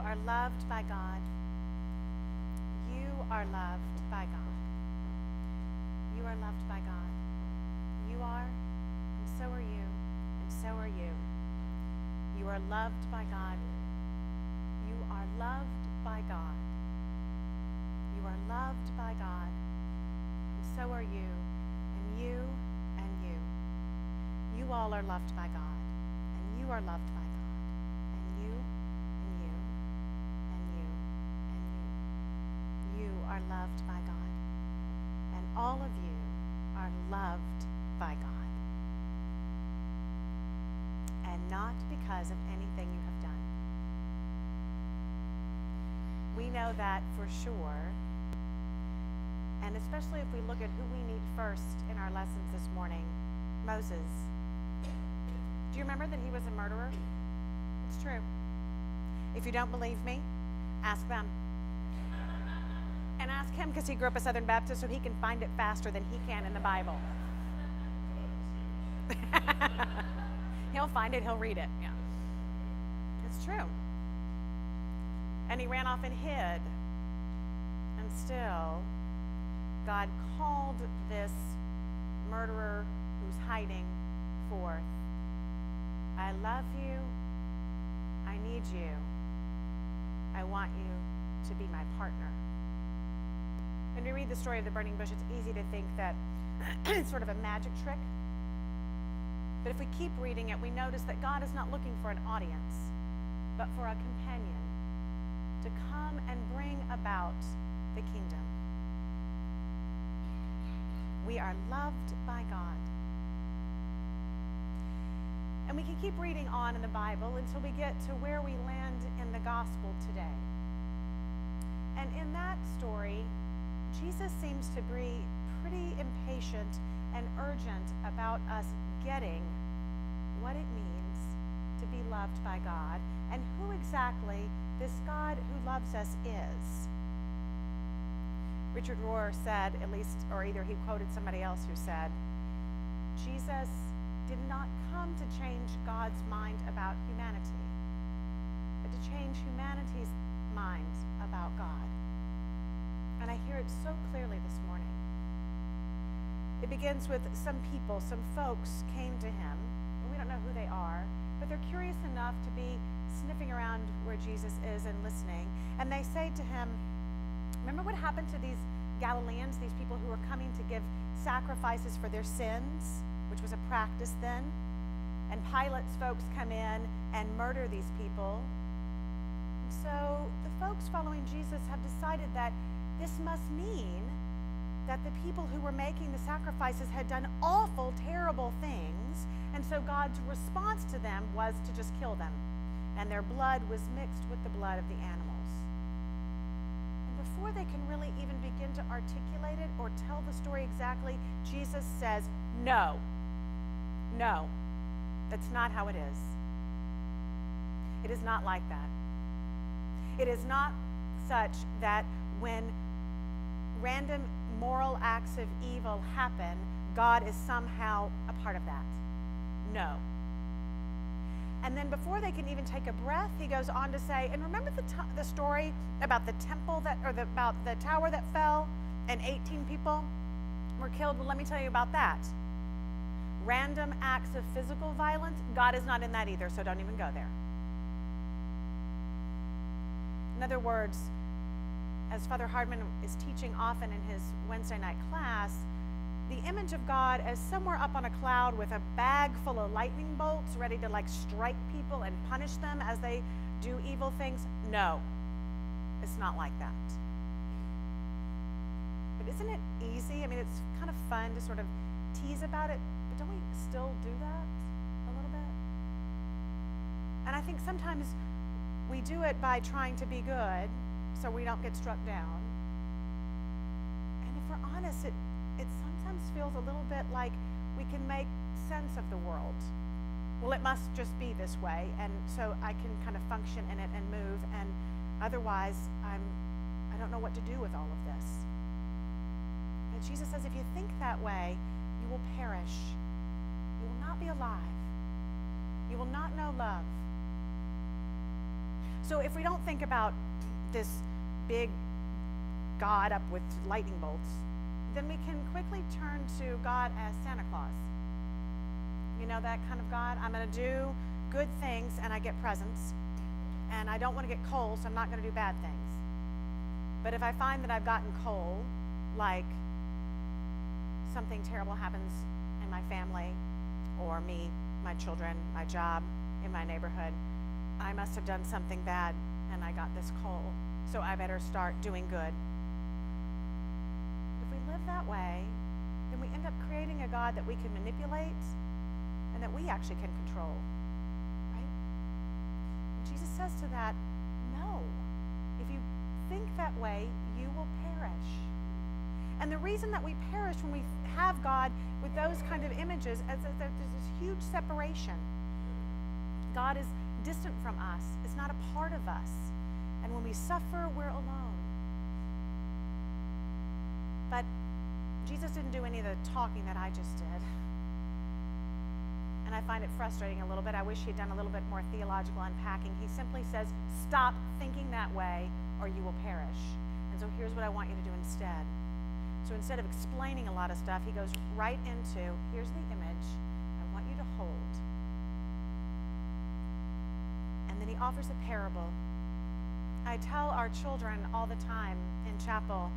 are loved by God. You are loved by God. You are loved by God. You are, and so are you, and so are you. You are loved by God. You are loved by God. You are loved by God, and so are you, and you, and you. You all are loved by God, and you are loved by God, and you, and you, and you, and you. You are loved by God, and all of you are loved by God, and not because of anything you have done. We know that for sure, and especially if we look at who we meet first in our lessons this morning, Moses. Do you remember that he was a murderer? It's true. If you don't believe me, ask them. And ask him, because he grew up a Southern Baptist, so he can find it faster than he can in the Bible. He'll find it, he'll read it. Yeah. It's true. And he ran off and hid. And still, God called this murderer who's hiding forth. I love you. I need you. I want you to be my partner. When we read the story of the burning bush, it's easy to think that it's sort of a magic trick. But if we keep reading it, we notice that God is not looking for an audience, but for a companion to come and bring about the kingdom. We are loved by God. And we can keep reading on in the Bible until we get to where we land in the gospel today. And in that story, Jesus seems to be pretty impatient and urgent about us getting what it means to be loved by God and who exactly this God who loves us is. Richard Rohr said, at least, or either he quoted somebody else who said, Jesus did not come to change God's mind about humanity, but to change humanity's mind about God. And I hear it so clearly this morning. It begins with some people, some folks came to him, and we don't know who they are, but they're curious enough to be sniffing around where Jesus is and listening. And they say to him, remember what happened to these Galileans, these people who were coming to give sacrifices for their sins, which was a practice then? And Pilate's folks come in and murder these people. And so the folks following Jesus have decided that this must mean that the people who were making the sacrifices had done awful, terrible things, and so God's response to them was to just kill them, and their blood was mixed with the blood of the animals. And before they can really even begin to articulate it or tell the story exactly, Jesus says, no, that's not how it is. It is not like that. It is not such that when random moral acts of evil happen, God is somehow a part of that. No. And then before they can even take a breath, he goes on to say, and remember the story about the temple about the tower that fell and 18 people were killed? Well, let me tell you about that. Random acts of physical violence, God is not in that either, so don't even go there. In other words, as Father Hardman is teaching often in his Wednesday night class, the image of God as somewhere up on a cloud with a bag full of lightning bolts ready to strike people and punish them as they do evil things. No, it's not like that. But isn't it easy? I mean, it's kind of fun to sort of tease about it, but don't we still do that a little bit? And I think sometimes we do it by trying to be good so we don't get struck down. And if we're honest, it sometimes feels a little bit like we can make sense of the world. Well, it must just be this way, and so I can kind of function in it and move, and otherwise I don't know what to do with all of this. But Jesus says, if you think that way, you will perish. You will not be alive. You will not know love. So if we don't think about this big God up with lightning bolts, then we can quickly turn to God as Santa Claus. You know that kind of God? I'm going to do good things and I get presents. And I don't want to get coal, so I'm not going to do bad things. But if I find that I've gotten coal, like something terrible happens in my family or me, my children, my job, in my neighborhood, I must have done something bad and I got this coal, so I better start doing good. If we live that way, then we end up creating a God that we can manipulate and that we actually can control, right? And Jesus says to that, no. If you think that way, you will perish. And the reason that we perish when we have God with those kind of images is that there's this huge separation. God is distant from us. It's not a part of us. And when we suffer, we're alone. But Jesus didn't do any of the talking that I just did. And I find it frustrating a little bit. I wish he'd done a little bit more theological unpacking. He simply says, stop thinking that way or you will perish. And so here's what I want you to do instead. So instead of explaining a lot of stuff, he goes right into, here's the image I want you to hold. And then he offers a parable. I tell our children all the time in chapel,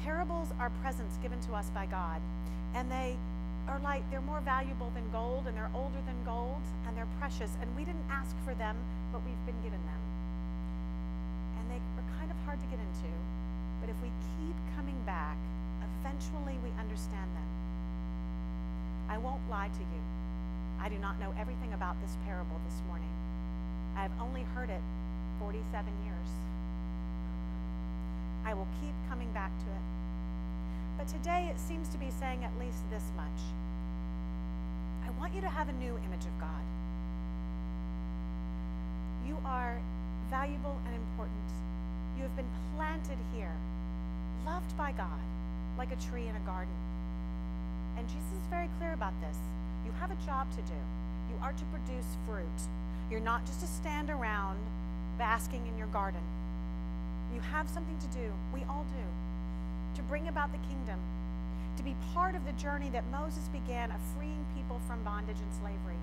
parables are presents given to us by God. And they are like, they're more valuable than gold, and they're older than gold, and they're precious. And we didn't ask for them, but we've been given them. And they are kind of hard to get into. But if we keep coming back, eventually we understand them. I won't lie to you. I do not know everything about this parable this morning. I have only heard it 47 years. I will keep coming back to it. But today it seems to be saying at least this much. I want you to have a new image of God. You are valuable and important. You have been planted here, loved by God, like a tree in a garden. And Jesus is very clear about this. You have a job to do. You are to produce fruit. You're not just to stand around basking in your garden. You have something to do. We all do. To bring about the kingdom. To be part of the journey that Moses began of freeing people from bondage and slavery.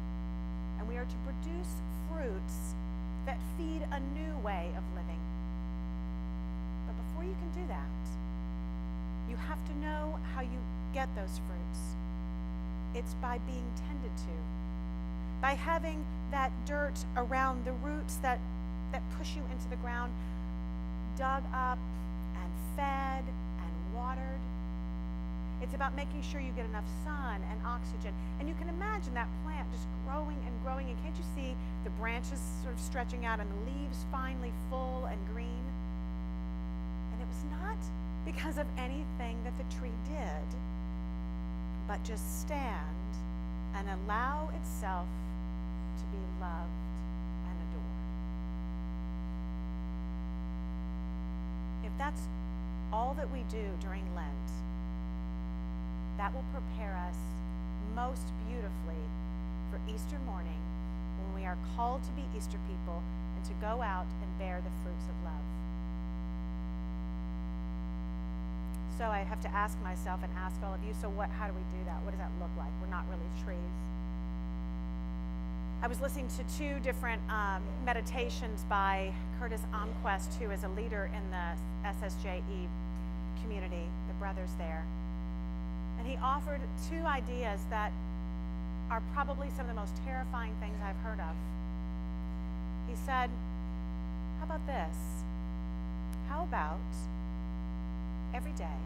And we are to produce fruits that feed a new way of living. But before you can do that, you have to know how you get those fruits. It's by being tended to, by having that dirt around the roots that push you into the ground dug up and fed and watered. It's about making sure you get enough sun and oxygen. And you can imagine that plant just growing and growing. And can't you see the branches sort of stretching out and the leaves finally full and green? And it was not because of anything that the tree did, but just stand and allow itself to be loved and adored. If that's all that we do during Lent, that will prepare us most beautifully for Easter morning, when we are called to be Easter people and to go out and bear the fruits of love. So I have to ask myself and ask all of you, so how do we do that? What does that look like? We're not really trees. I was listening to two different meditations by Curtis Almquist, who is a leader in the SSJE community, the brothers there. And he offered two ideas that are probably some of the most terrifying things I've heard of. He said, how about this? How about every day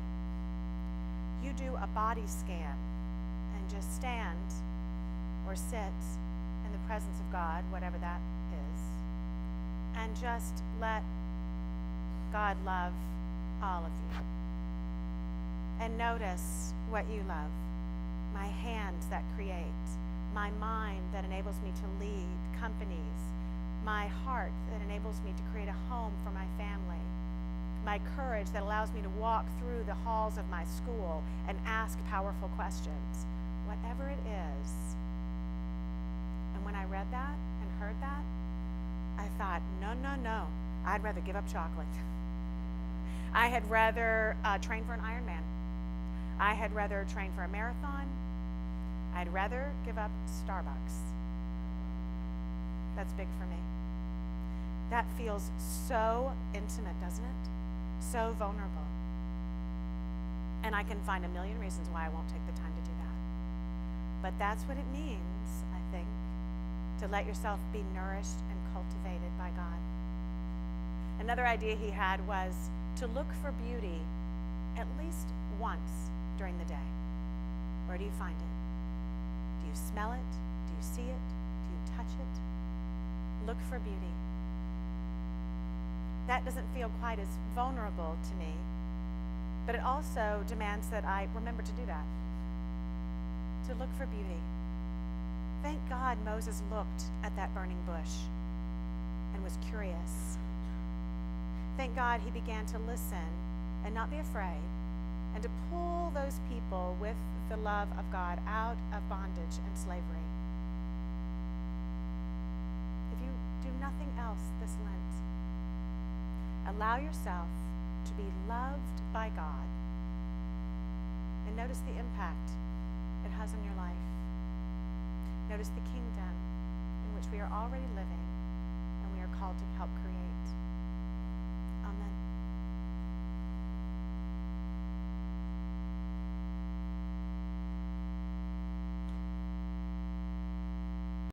you do a body scan and just stand or sit in the presence of God, whatever that is, and just let God love all of you. And notice what you love. My hands that create, my mind that enables me to lead companies, my heart that enables me to create a home for my family, my courage that allows me to walk through the halls of my school and ask powerful questions, whatever it is. And when I read that and heard that, I thought, thought, no, I'd rather give up chocolate. I had rather train for an Ironman. I had rather train for a marathon. I'd rather give up Starbucks. That's big for me. That feels so intimate, doesn't it? So vulnerable. And I can find a million reasons why I won't take the time to do that. But that's what it means, I think, to let yourself be nourished and cultivated by God. Another idea he had was to look for beauty at least once during the day. Where do you find it? Do you smell it? Do you see it? Do you touch it? Look for beauty. That doesn't feel quite as vulnerable to me, but it also demands that I remember to do that, to look for beauty. Thank God Moses looked at that burning bush and was curious. Thank God he began to listen and not be afraid, and to pull those people with the love of God out of bondage and slavery. If you do nothing else this Lent, allow yourself to be loved by God, and notice the impact it has on your life. Notice the kingdom in which we are already living and we are called to help